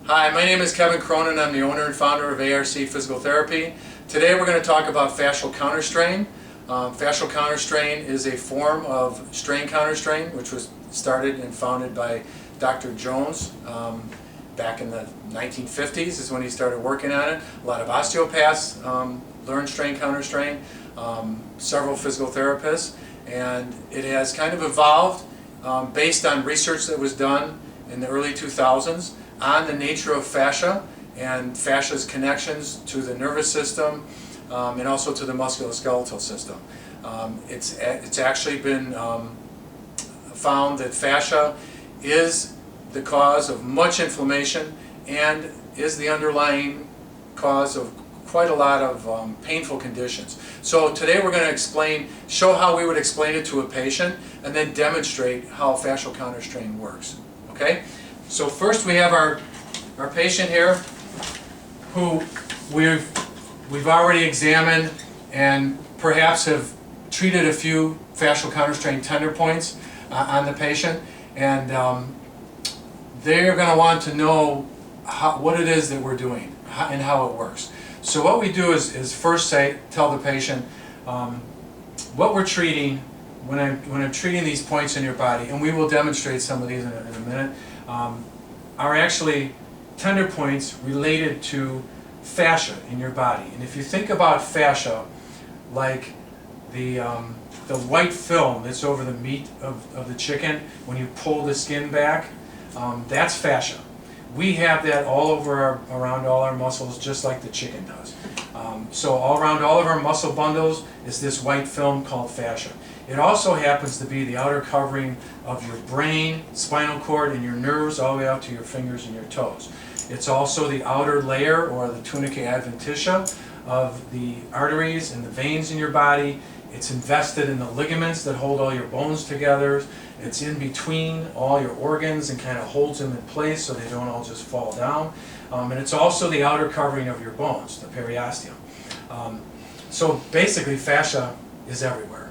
Hi, my name is Kevin Cronin. I'm the owner and founder of ARC Physical Therapy. Today we're going to talk about fascial counterstrain. Fascial counterstrain is a form of strain counterstrain, which was started and founded by Dr. Jones back in the 1950s is when he started working on it. A lot of osteopaths learned strain counterstrain, several physical therapists, and it has kind of evolved based on research that was done in the early 2000s on the nature of fascia and fascia's connections to the nervous system and also to the musculoskeletal system. It's actually been found that fascia is the cause of much inflammation and is the underlying cause of quite a lot of painful conditions. So today we're going to show how we would explain it to a patient and then demonstrate how fascial counterstrain works. Okay? So first we have our patient here who we've already examined and perhaps have treated a few fascial counterstrain tender points on the patient, and they're going to want to know what it is that we're doing and how it works. So what we do is first tell the patient what we're treating when I'm treating these points in your body, and we will demonstrate some of these in a minute, are actually tender points related to fascia in your body. And if you think about fascia like the white film that's over the meat of the chicken when you pull the skin back, that's fascia. We have that all over around all our muscles, just like the chicken does. So all around all of our muscle bundles is this white film called fascia. It also happens to be the outer covering of your brain, spinal cord, and your nerves all the way out to your fingers and your toes. It's also the outer layer, or the tunica adventitia, of the arteries and the veins in your body. It's invested in the ligaments that hold all your bones together. It's in between all your organs and kind of holds them in place so they don't all just fall down. And it's also the outer covering of your bones, the periosteum. So basically fascia is everywhere.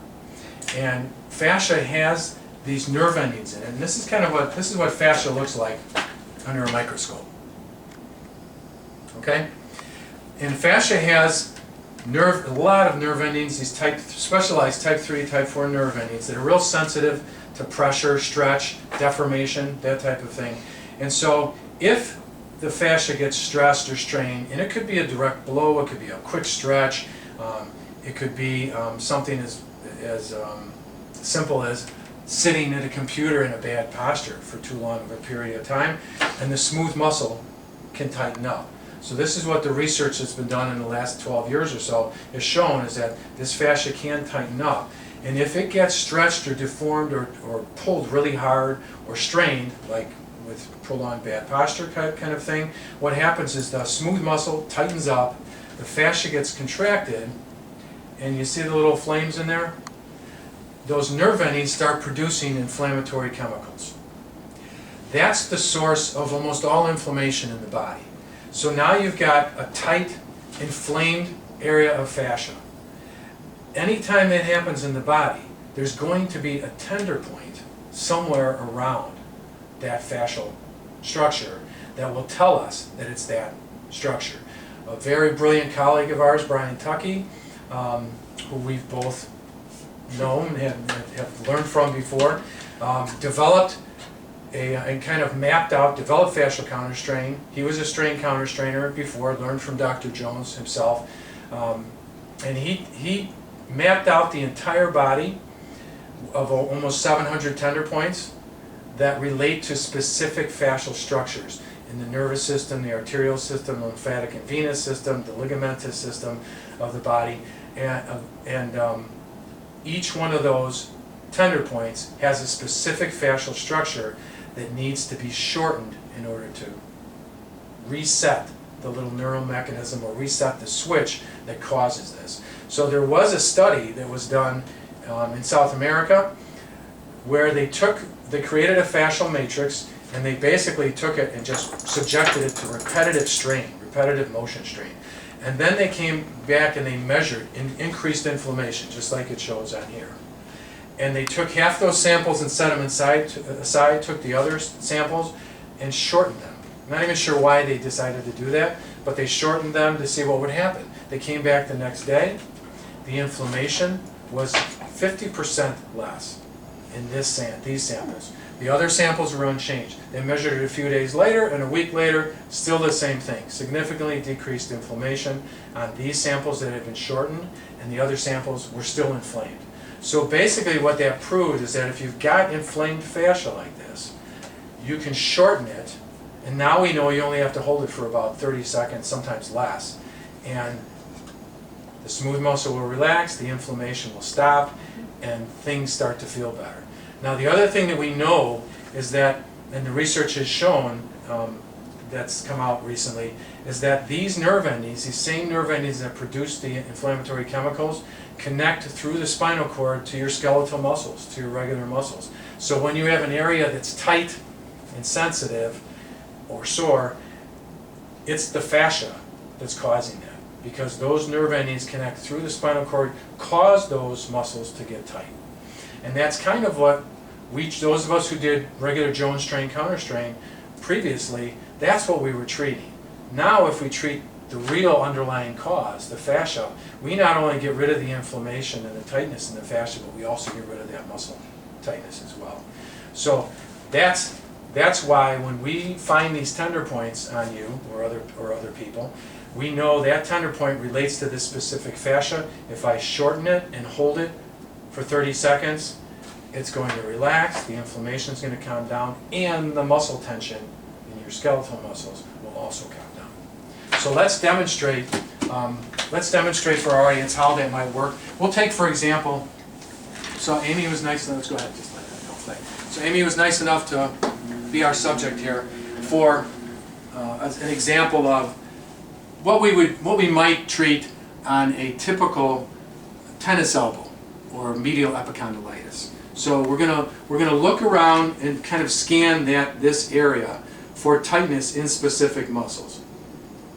And fascia has these nerve endings in it. And this is what fascia looks like under a microscope. Okay? And fascia has a lot of nerve endings, these specialized type 3, type 4 nerve endings that are real sensitive to pressure, stretch, deformation, that type of thing. And so if the fascia gets stressed or strained, and it could be a direct blow, it could be a quick stretch, it could be something as simple as sitting at a computer in a bad posture for too long of a period of time, and the smooth muscle can tighten up. So this is what the research that's been done in the last 12 years or so has shown, is that this fascia can tighten up. And if it gets stretched or deformed or pulled really hard or strained, like with prolonged bad posture kind of thing, what happens is the smooth muscle tightens up, the fascia gets contracted, and you see the little flames in there? Those nerve endings start producing inflammatory chemicals. That's the source of almost all inflammation in the body. So now you've got a tight, inflamed area of fascia. Anytime that happens in the body, there's going to be a tender point somewhere around that fascial structure that will tell us that it's that structure. A very brilliant colleague of ours, Brian Tuckey, who we've both known and have learned from before, developed and kind of developed fascial counterstrain. He was a strain counterstrainer before, learned from Dr. Jones himself, and he mapped out the entire body of almost 700 tender points that relate to specific fascial structures in the nervous system, the arterial system, the lymphatic and venous system, the ligamentous system of the body, and each one of those tender points has a specific fascial structure that needs to be shortened in order to reset the little neural mechanism or reset the switch that causes this. So there was a study that was done in South America where they created a fascial matrix, and they basically took it and just subjected it to repetitive strain, repetitive motion strain. And then they came back and they measured increased inflammation, just like it shows on here. And they took half those samples and set them aside, took the other samples and shortened them. I'm not even sure why they decided to do that, but they shortened them to see what would happen. They came back the next day. The inflammation was 50% less in these samples. The other samples were unchanged. They measured it a few days later, and a week later, still the same thing. Significantly decreased inflammation on these samples that had been shortened, and the other samples were still inflamed. So basically what that proved is that if you've got inflamed fascia like this, you can shorten it, and now we know you only have to hold it for about 30 seconds, sometimes less. And the smooth muscle will relax, the inflammation will stop, and things start to feel better. Now the other thing that we know is that, and the research has shown, that's come out recently, is that these nerve endings, these same nerve endings that produce the inflammatory chemicals, connect through the spinal cord to your skeletal muscles, to your regular muscles. So when you have an area that's tight and sensitive or sore, it's the fascia that's causing that, because those nerve endings connect through the spinal cord, cause those muscles to get tight. And that's kind of what those of us who did regular Jones strain, Counterstrain previously, that's what we were treating. Now if we treat the real underlying cause, the fascia, we not only get rid of the inflammation and the tightness in the fascia, but we also get rid of that muscle tightness as well. So that's why when we find these tender points on you or other people, we know that tender point relates to this specific fascia. If I shorten it and hold it for 30 seconds, it's going to relax, the inflammation is going to calm down, and the muscle tension in your skeletal muscles will also calm down. So let's demonstrate for our audience how that might work. We'll take, for example, so Amy was nice enough, let's go ahead, just let that go play. So Amy was nice enough to be our subject here for an example of what we might treat on a typical tennis elbow or medial epicondylitis. So we're gonna look around and kind of scan this area for tightness in specific muscles.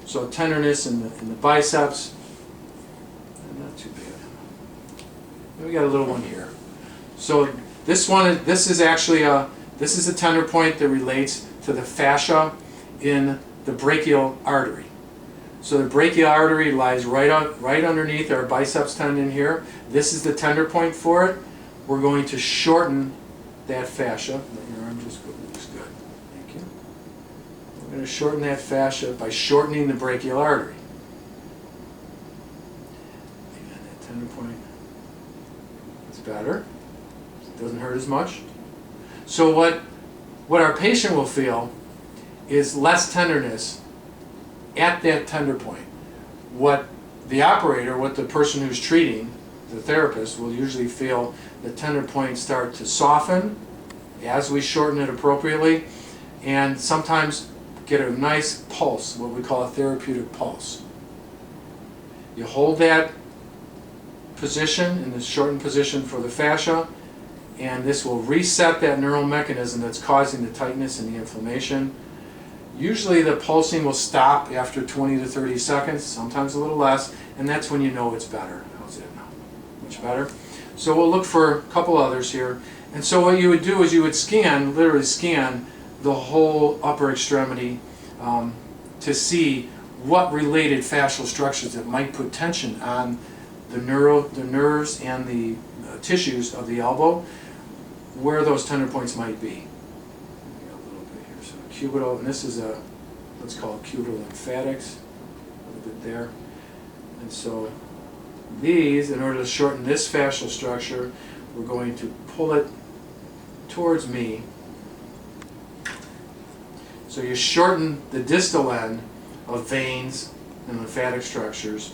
So tenderness in the biceps, not too bad. We got a little one here. So this is actually a tender point that relates to the fascia in the brachial artery. So the brachial artery lies right underneath our biceps tendon here. This is the tender point for it. We're going to shorten that fascia. Let your arm just go. Looks good. Thank you. We're going to shorten that fascia by shortening the brachial artery. And that tender point is better. It doesn't hurt as much. So what our patient will feel is less tenderness at that tender point. What the person who's treating, the therapist, will usually feel the tender point start to soften as we shorten it appropriately, and sometimes get a nice pulse, what we call a therapeutic pulse. You hold that position in the shortened position for the fascia, and this will reset that neural mechanism that's causing the tightness and the inflammation. Usually the pulsing will stop after 20 to 30 seconds, sometimes a little less, and that's when you know it's better. How's that now? Much better? So we'll look for a couple others here. And so what you would do is you would literally scan the whole upper extremity to see what related fascial structures that might put tension on the nerves and the tissues of the elbow, where those tender points might be. Cubital, and this is what's called cubital lymphatics, a little bit there. And so these, in order to shorten this fascial structure, we're going to pull it towards me. So you shorten the distal end of veins and lymphatic structures.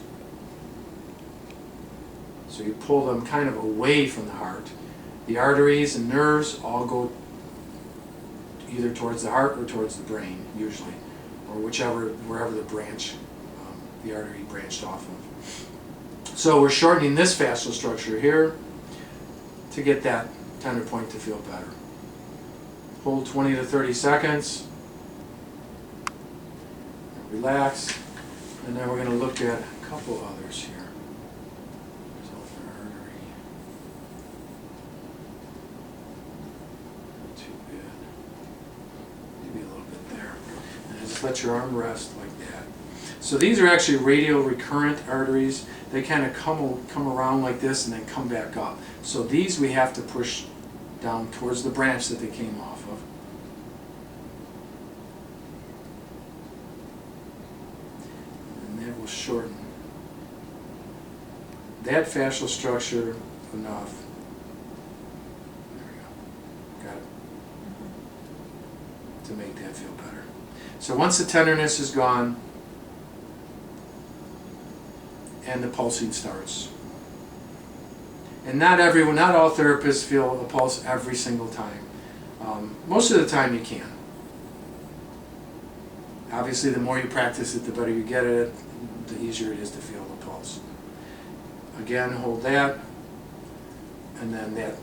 So you pull them kind of away from the heart. The arteries and nerves all go either towards the heart or towards the brain, usually, or wherever the branch, the artery branched off of. So we're shortening this fascial structure here to get that tender point to feel better. Hold 20 to 30 seconds. Relax, and then we're going to look at a couple others here. just let your arm rest like that. So these are actually radial recurrent arteries. They kind of come around like this and then come back up. So these we have to push down towards the branch that they came off of. And that will shorten that fascial structure enough. There we go. Got it. To make that feel better. So once the tenderness is gone and the pulsing starts. And not all therapists feel a pulse every single time. Most of the time you can. Obviously the more you practice it, the better you get at it, the easier it is to feel the pulse. Again, hold that, and then that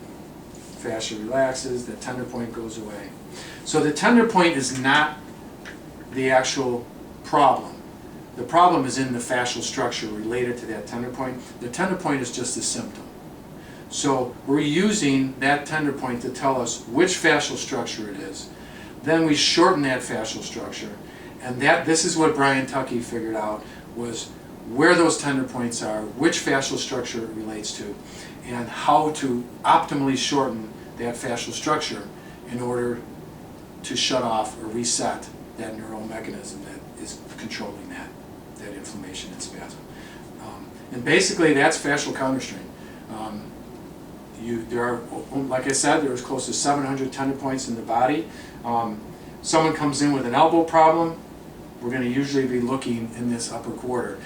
fascia relaxes, the tender point goes away. So the tender point is not the actual problem. The problem is in the fascial structure related to that tender point. The tender point is just a symptom. So we're using that tender point to tell us which fascial structure it is. Then we shorten that fascial structure, and this is what Brian Tuckey figured out, was where those tender points are, which fascial structure it relates to, and how to optimally shorten that fascial structure in order to shut off or reset that neural mechanism that is controlling that inflammation and spasm. And basically that's fascial counterstrain. There are, like I said, there's close to 700 tender points in the body. Someone comes in with an elbow problem, we're going to usually be looking in this upper quarter.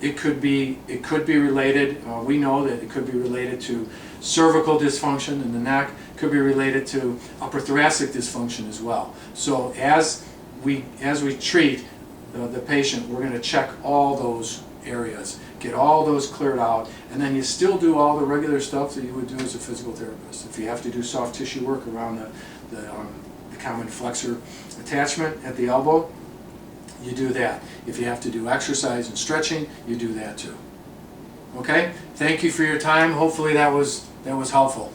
It could be related, we know that it could be related to cervical dysfunction in the neck, could be related to upper thoracic dysfunction as well. So as we treat the patient, we're going to check all those areas, get all those cleared out, and then you still do all the regular stuff that you would do as a physical therapist. If you have to do soft tissue work around the common flexor attachment at the elbow, you do that. If you have to do exercise and stretching, you do that too. Okay? Thank you for your time. Hopefully that was helpful.